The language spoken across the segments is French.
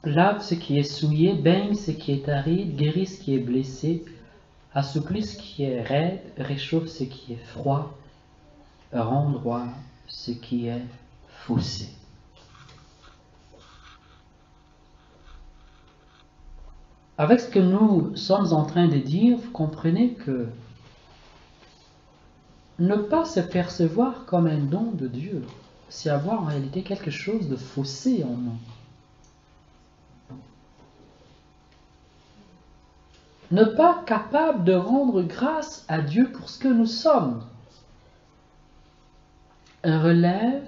lave ce qui est souillé, baigne ce qui est aride, guérit ce qui est blessé, assouplit ce qui est raide, réchauffe ce qui est froid, rend droit ce qui est faussé. Avec ce que nous sommes en train de dire, vous comprenez que ne pas se percevoir comme un don de Dieu, c'est avoir en réalité quelque chose de faussé en nous. Ne pas capable de rendre grâce à Dieu pour ce que nous sommes relève,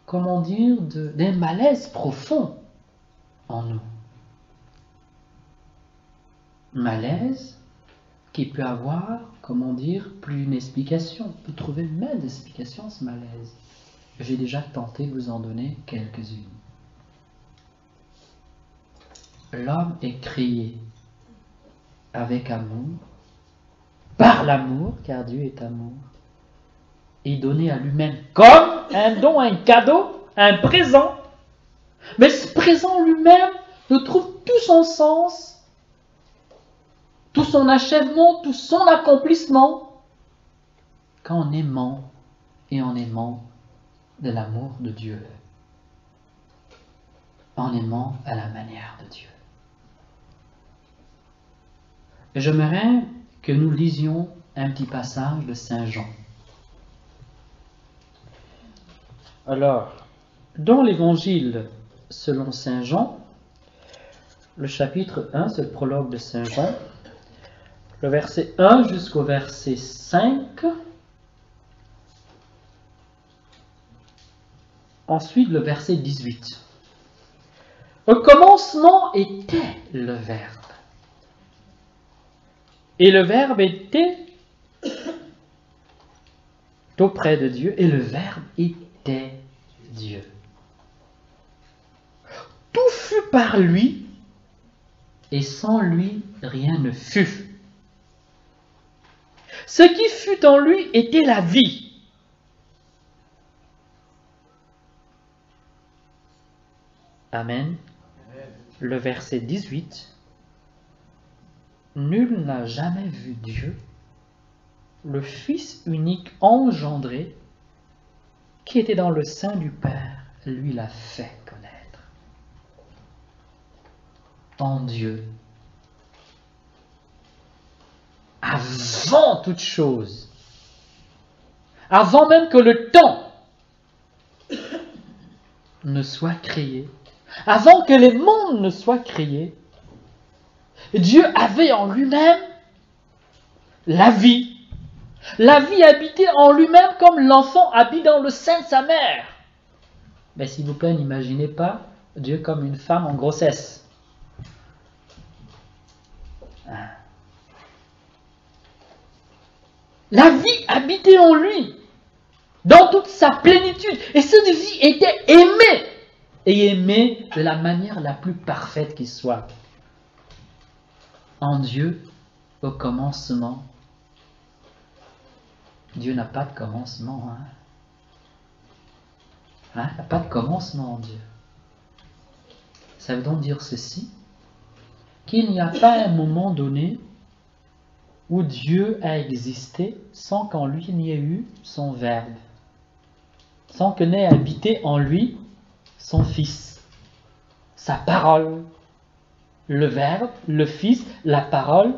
comment dire, d'un malaise profond en nous. Malaise qui peut avoir, comment dire, plus une explication. On peut trouver même d'explications ce malaise. J'ai déjà tenté de vous en donner quelques-unes. L'homme est créé avec amour, par l'amour, car Dieu est amour, et donné à lui-même comme un don, un cadeau, un présent. Mais ce présent lui-même ne trouve tout son sens, tout son achèvement, tout son accomplissement qu'en aimant et en aimant de l'amour de Dieu, en aimant à la manière de Dieu. J'aimerais que nous lisions un petit passage de Saint Jean. Alors, dans l'évangile selon Saint Jean, le chapitre 1, c'est le prologue de Saint Jean, le verset 1 jusqu'au verset 5, ensuite le verset 18. Au commencement était le Verbe, et le Verbe était auprès de Dieu, et le Verbe était Dieu. Tout fut par lui, et sans lui, rien ne fut. Ce qui fut en lui était la vie. Amen. Le verset 18. Nul n'a jamais vu Dieu, le Fils unique engendré, qui était dans le sein du Père, lui l'a fait connaître. En Dieu, avant toute chose, avant même que le temps ne soit créé, avant que les mondes ne soient créés, Dieu avait en lui-même la vie. La vie habitait en lui-même comme l'enfant habite dans le sein de sa mère. Mais s'il vous plaît, n'imaginez pas Dieu comme une femme en grossesse. La vie habitait en lui, dans toute sa plénitude. Et cette vie était aimée. Et aimée de la manière la plus parfaite qui soit. En Dieu, au commencement. Dieu n'a pas de commencement. Il n'y a pas de commencement en Dieu. Ça veut donc dire ceci, qu'il n'y a pas un moment donné où Dieu a existé sans qu'en lui il n'y ait eu son Verbe, sans que n'ait habité en lui son Fils, sa parole, le Verbe, le Fils, la parole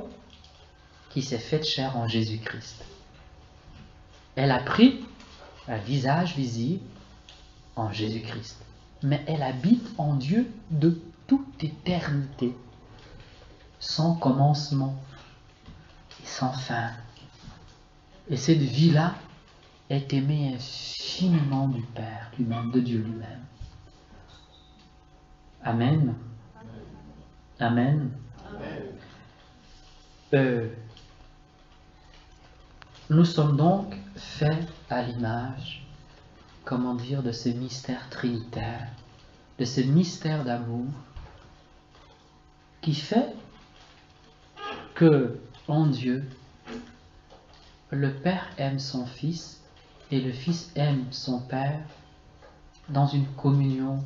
qui s'est faite chair en Jésus-Christ. Elle a pris un visage visible en Jésus-Christ, mais elle habite en Dieu de toute éternité, sans commencement et sans fin. Et cette vie-là est aimée infiniment du Père lui-même, de Dieu lui-même. Amen. Amen. Nous sommes donc faits à l'image, comment dire, de ce mystère trinitaire, de ce mystère d'amour, qui fait que, en Dieu, le Père aime son Fils et le Fils aime son Père dans une communion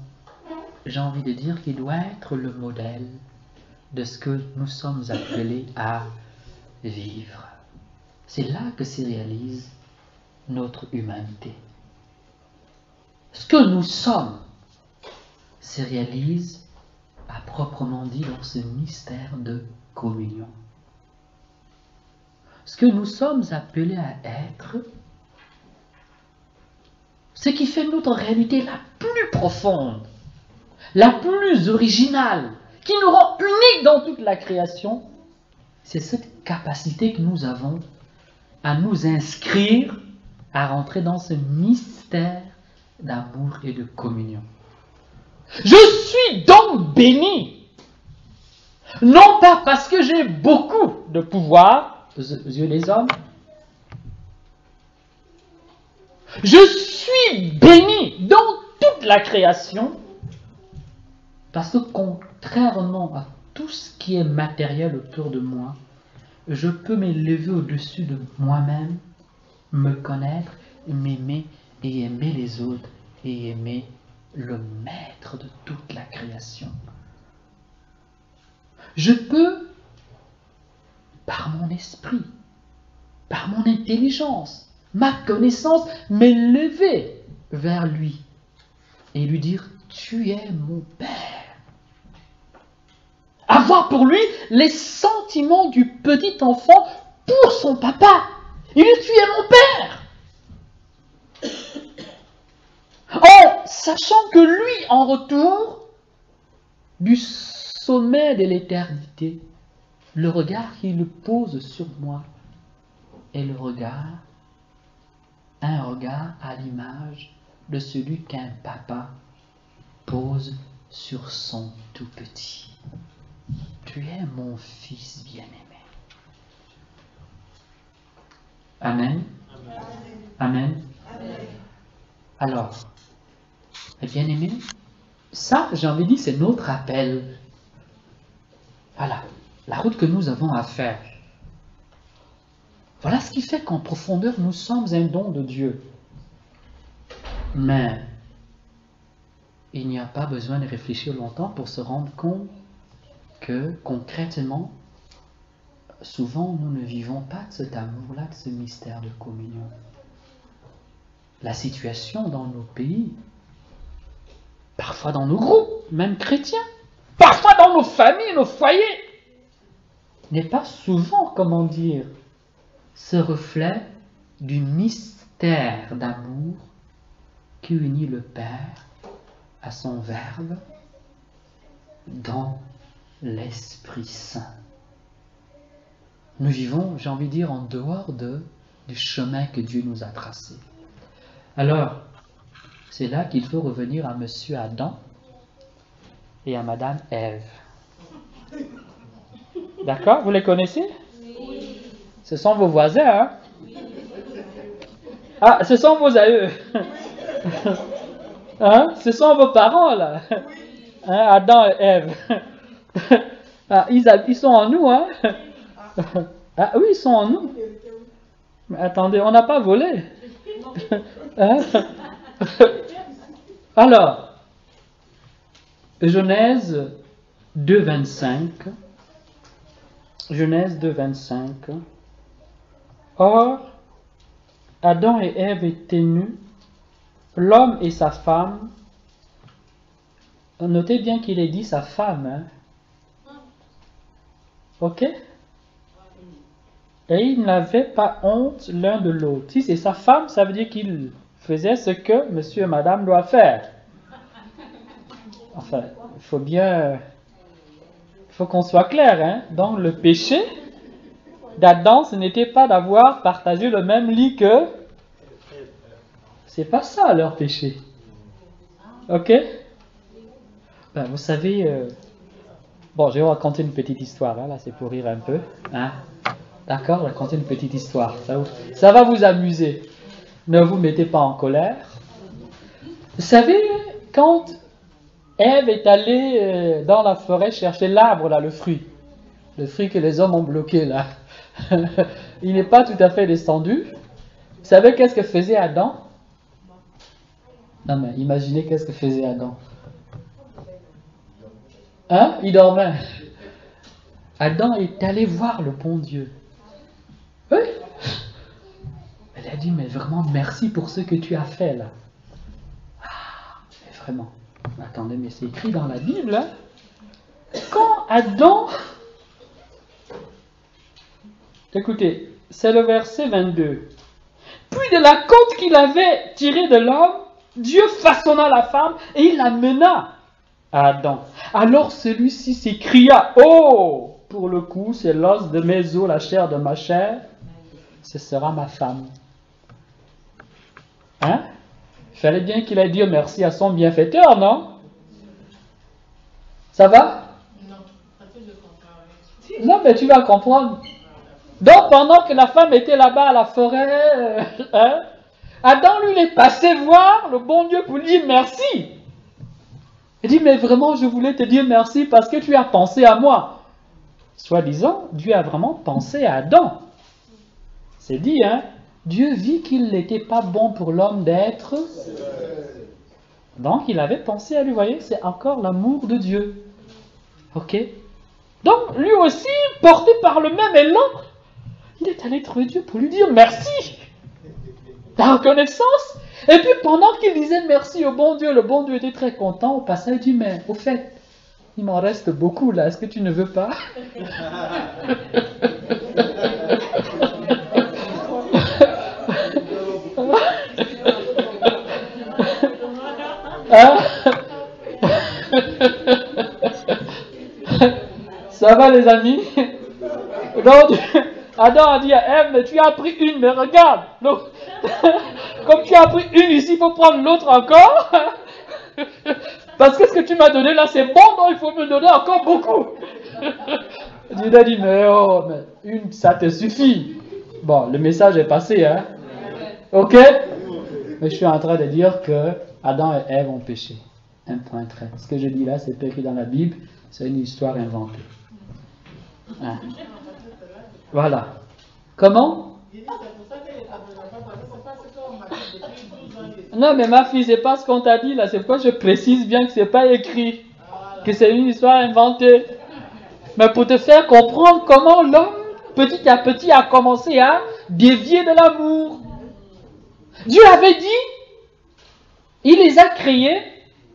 j'ai envie de dire qu'il doit être le modèle de ce que nous sommes appelés à vivre. C'est là que se réalise notre humanité. Ce que nous sommes se réalise à proprement dit dans ce mystère de communion. Ce que nous sommes appelés à être, ce qui fait notre réalité la plus profonde, la plus originale, qui nous rend uniques dans toute la création, c'est cette capacité que nous avons à nous inscrire, à rentrer dans ce mystère d'amour et de communion. Je suis donc béni, non pas parce que j'ai beaucoup de pouvoir aux yeux des hommes. Je suis béni dans toute la création parce que contrairement à tout ce qui est matériel autour de moi, je peux m'élever au-dessus de moi-même, me connaître, m'aimer et aimer les autres et aimer le maître de toute la création. Je peux, par mon esprit, par mon intelligence, ma connaissance, m'élever vers lui et lui dire « Tu es mon Père ». Avoir pour lui les sentiments du petit enfant pour son papa. Il dit « Tu es mon Père ». En sachant que lui, en retour du sommet de l'éternité, le regard qu'il pose sur moi est un regard à l'image de celui qu'un papa pose sur son tout petit. Tu es mon fils bien-aimé. Amen. Amen. Amen. Alors, bien-aimé, ça, j'ai envie de dire, c'est notre appel. Voilà, la route que nous avons à faire. Voilà ce qui fait qu'en profondeur, nous sommes un don de Dieu. Mais il n'y a pas besoin de réfléchir longtemps pour se rendre compte que, concrètement, souvent, nous ne vivons pas de cet amour-là, de ce mystère de communion. La situation dans nos pays, parfois dans nos groupes, même chrétiens, parfois dans nos familles, nos foyers, n'est pas souvent, comment dire, ce reflet du mystère d'amour qui unit le Père à son Verbe dans l'Esprit Saint. Nous vivons, j'ai envie de dire, en dehors du chemin que Dieu nous a tracé. Alors, c'est là qu'il faut revenir à Monsieur Adam et à Madame Ève. D'accord? Vous les connaissez? Oui. Ce sont vos voisins, hein? Ah, ce sont vos aïeux. Hein? Ce sont vos parents, là. Hein? Adam et Ève. Ah, ils sont en nous, hein? Ah oui, ils sont en nous. Mais attendez, on n'a pas volé. Hein? Alors, Genèse 2.25. Genèse 2.25. Or, Adam et Ève étaient nus, l'homme et sa femme. Notez bien qu'il est dit sa femme. Hein? Ok? Et ils n'avaient pas honte l'un de l'autre. Si c'est sa femme, ça veut dire qu'il faisait ce que monsieur et madame doivent faire. Enfin, il faut qu'on soit clair. Hein? Donc le péché d'Adam, ce n'était pas d'avoir partagé le même lit que... C'est pas ça leur péché. Ok? Ben, vous savez... Bon, je vais vous raconter une petite histoire. Hein? Là, c'est pour rire un peu. Hein? D'accord, je vais raconter une petite histoire. Ça va vous amuser. Ne vous mettez pas en colère. Vous savez, quand Ève est allée dans la forêt chercher l'arbre, là, le fruit que les hommes ont bloqué, là, il n'est pas tout à fait descendu. Vous savez qu'est-ce que faisait Adam? Non, mais imaginez qu'est-ce que faisait Adam. Hein? Il dormait. Adam est allé voir le bon Dieu. Oui. Elle a dit, mais vraiment, merci pour ce que tu as fait là. Ah, mais vraiment. Attendez, mais c'est écrit dans la Bible. Hein? Quand Adam... Écoutez, c'est le verset 22. Puis de la côte qu'il avait tirée de l'homme, Dieu façonna la femme et il la mena à Adam. Alors celui-ci s'écria, oh, pour le coup, c'est l'os de mes os, la chair de ma chair, ce sera ma femme. Hein? Il fallait bien qu'il ait dit merci à son bienfaiteur, non? Ça va? Non, mais tu vas comprendre. Donc, pendant que la femme était là-bas à la forêt, Adam, lui, il est passé voir le bon Dieu pour lui dire merci. Il dit, mais vraiment, je voulais te dire merci parce que tu as pensé à moi. Soi-disant, Dieu a vraiment pensé à Adam. C'est dit, hein? Dieu vit qu'il n'était pas bon pour l'homme d'être. Donc, il avait pensé à lui. Vous voyez, c'est encore l'amour de Dieu. Ok? Donc, lui aussi, porté par le même élan, il est allé trouver Dieu pour lui dire merci. La reconnaissance. Et puis, pendant qu'il disait merci au bon Dieu, le bon Dieu était très content. Au passage, il dit, mais au fait, il m'en reste beaucoup là. Est-ce que tu ne veux pas? Hein? Ça va les amis? Donc, Adam a dit à Ève, mais tu as pris une, mais regarde. Donc, comme tu as pris une ici, il faut prendre l'autre encore. Parce que ce que tu m'as donné là, c'est bon, donc il faut me donner encore beaucoup. Dieu a dit, mais oh, mais une, ça te suffit. Bon, le message est passé, hein? Ok? Mais je suis en train de dire que Adam et Ève ont péché. Un point trait. Ce que je dis là, c'est pas écrit dans la Bible, c'est une histoire inventée. Hein? Voilà. Comment? Non, mais ma fille, c'est pas ce qu'on t'a dit là. C'est pourquoi je précise bien que c'est pas écrit. Que c'est une histoire inventée. Mais pour te faire comprendre comment l'homme, petit à petit, a commencé à dévier de l'amour. Dieu avait dit, il les a créés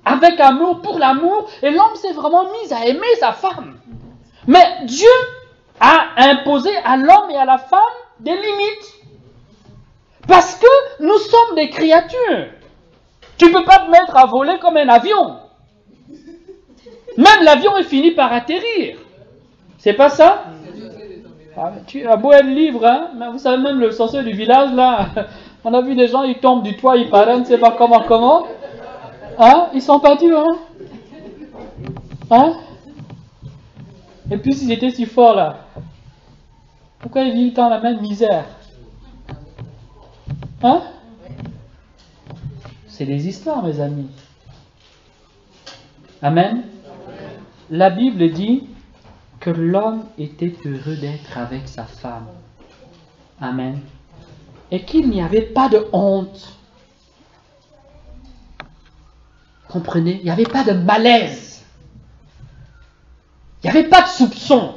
avec amour, pour l'amour, et l'homme s'est vraiment mis à aimer sa femme. Mais Dieu a imposé à l'homme et à la femme des limites. Parce que nous sommes des créatures. Tu ne peux pas te mettre à voler comme un avion. Même l'avion est fini par atterrir. C'est pas ça? Tu as beau être libre, hein? Mais vous savez, même le sorcier du village, là, on a vu des gens, ils tombent du toit, ils parrainent, ne sais pas comment. Hein? Ils sont pas durs, hein? Hein? Et puis s'ils étaient si forts, là, pourquoi ils vivent dans la même misère? Hein? C'est des histoires, mes amis. Amen? La Bible dit que l'homme était heureux d'être avec sa femme. Amen. Et qu'il n'y avait pas de honte. Comprenez? Il n'y avait pas de malaise. Il n'y avait pas de soupçon.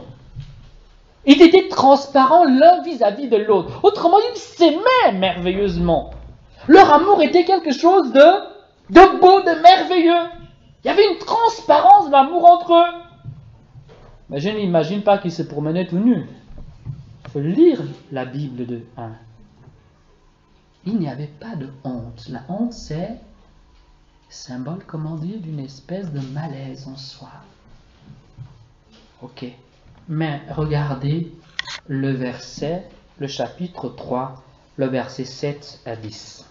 Ils étaient transparents l'un vis-à-vis de l'autre. Autrement dit, ils s'aimaient merveilleusement. Leur amour était quelque chose de beau, de merveilleux. Il y avait une transparence d'amour entre eux. Mais je n'imagine pas qu'ils se promenaient tout nus. Il faut lire la Bible de 1. Il n'y avait pas de honte. La honte, c'est symbole, comment dire, d'une espèce de malaise en soi. Ok. Mais regardez le verset, le chapitre 3, le verset 7 à 10.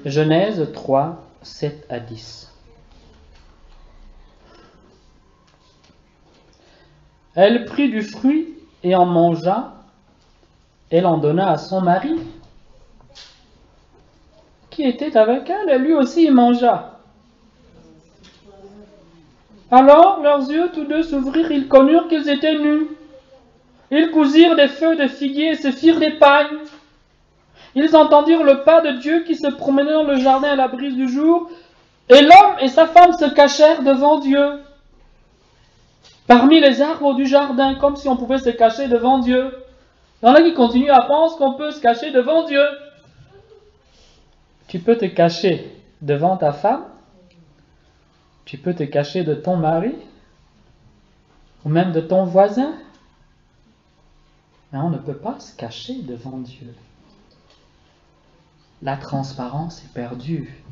Genèse 3, 7 à 10. Elle prit du fruit et en mangea. Elle en donna à son mari, qui était avec elle, et lui aussi il mangea. Alors leurs yeux tous deux s'ouvrirent, ils connurent qu'ils étaient nus. Ils cousirent des feuilles de figuier et se firent des pagnes. Ils entendirent le pas de Dieu qui se promenait dans le jardin à la brise du jour. Et l'homme et sa femme se cachèrent devant Dieu, parmi les arbres du jardin, comme si on pouvait se cacher devant Dieu. Il y en a qui continuent à penser qu'on peut se cacher devant Dieu. Tu peux te cacher devant ta femme, tu peux te cacher de ton mari, ou même de ton voisin, mais on ne peut pas se cacher devant Dieu. La transparence est perdue.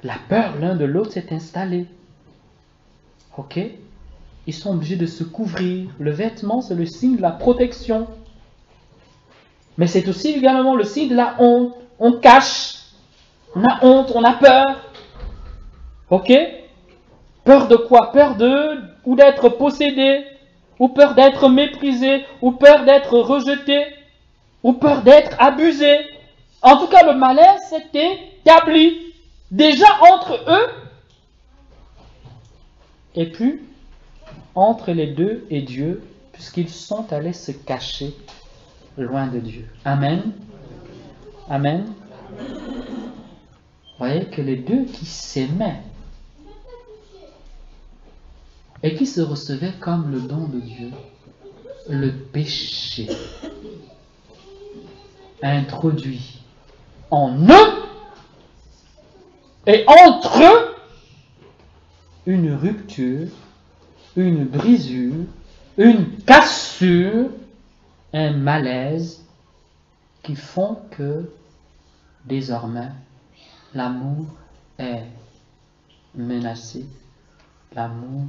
La peur l'un de l'autre s'est installée. Ok? Ils sont obligés de se couvrir. Le vêtement, c'est le signe de la protection. Mais c'est aussi également le signe de la honte. On cache. On a honte, on a peur. Ok? Peur de quoi? Peur ou d'être possédé, ou peur d'être méprisé, ou peur d'être rejeté, ou peur d'être abusé. En tout cas, le malaise s'est établi. Déjà entre eux, et puis entre les deux et Dieu, puisqu'ils sont allés se cacher loin de Dieu. Amen. Amen. Vous voyez que les deux qui s'aimaient et qui se recevaient comme le don de Dieu, le péché introduit en eux et entre eux une rupture, une brisure, une cassure, un malaise qui font que désormais l'amour est menacé, l'amour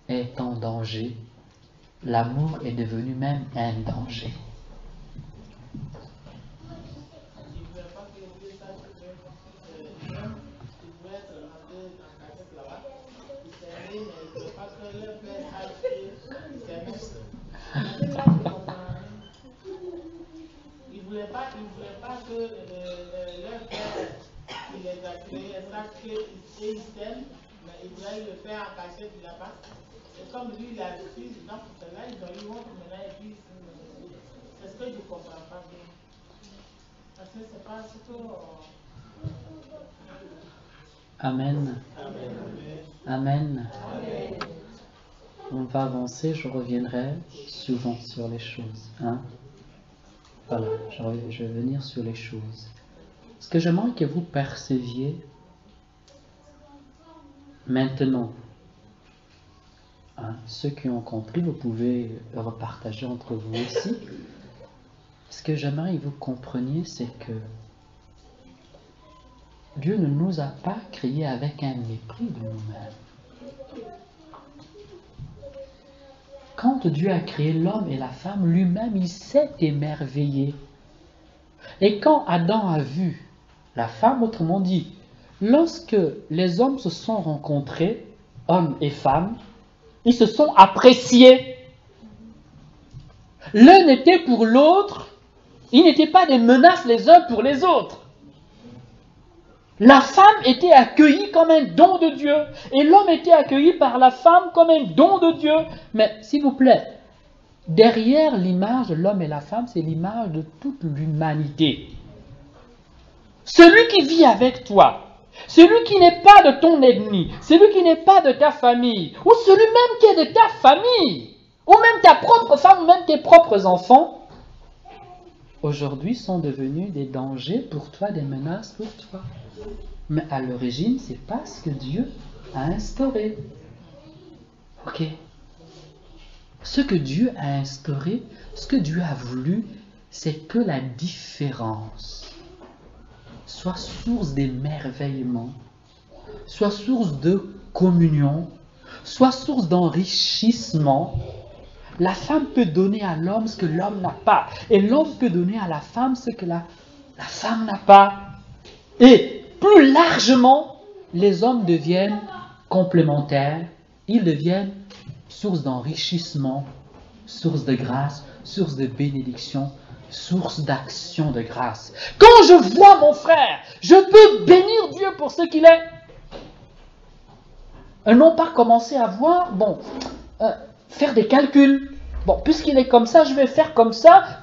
est en danger, l'amour est devenu même un danger. Il ne voulait pas que leur père qui les a créés sache qu'ils s'aiment, mais il voulait le faire en cachette là-bas. Et comme lui, il a reçu, donc là, ils ont eu honte maintenant et puis c'est ce que je ne comprends pas bien. Parce que c'est pas ce que. Amen. Amen. Amen. On va avancer, je reviendrai souvent sur les choses. Hein? Voilà, je vais venir sur les choses. Ce que j'aimerais que vous perceviez maintenant, hein, ceux qui ont compris, vous pouvez repartager entre vous aussi. Ce que j'aimerais que vous compreniez, c'est que Dieu ne nous a pas créés avec un mépris de nous-mêmes. Quand Dieu a créé l'homme et la femme, lui-même, il s'est émerveillé. Et quand Adam a vu la femme, autrement dit, lorsque les hommes se sont rencontrés, hommes et femmes, ils se sont appréciés. L'un était pour l'autre, ils n'étaient pas des menaces les uns pour les autres. La femme était accueillie comme un don de Dieu et l'homme était accueilli par la femme comme un don de Dieu. Mais s'il vous plaît, derrière l'image de l'homme et la femme, c'est l'image de toute l'humanité. Celui qui vit avec toi, celui qui n'est pas de ton ennemi, celui qui n'est pas de ta famille, ou celui même qui est de ta famille, ou même ta propre femme, ou même tes propres enfants, aujourd'hui sont devenus des dangers pour toi, des menaces pour toi. Mais à l'origine, c'est pas ce que Dieu a instauré. Ok? Ce que Dieu a instauré, ce que Dieu a voulu, c'est que la différence soit source d'émerveillement, soit source de communion, soit source d'enrichissement. La femme peut donner à l'homme ce que l'homme n'a pas, et l'homme peut donner à la femme ce que la femme n'a pas. Et plus largement, les hommes deviennent complémentaires, ils deviennent source d'enrichissement, source de grâce, source de bénédiction, source d'action de grâce. Quand je vois mon frère, je peux bénir Dieu pour ce qu'il est. Non pas commencer à voir, faire des calculs. Bon, puisqu'il est comme ça, je vais faire comme ça.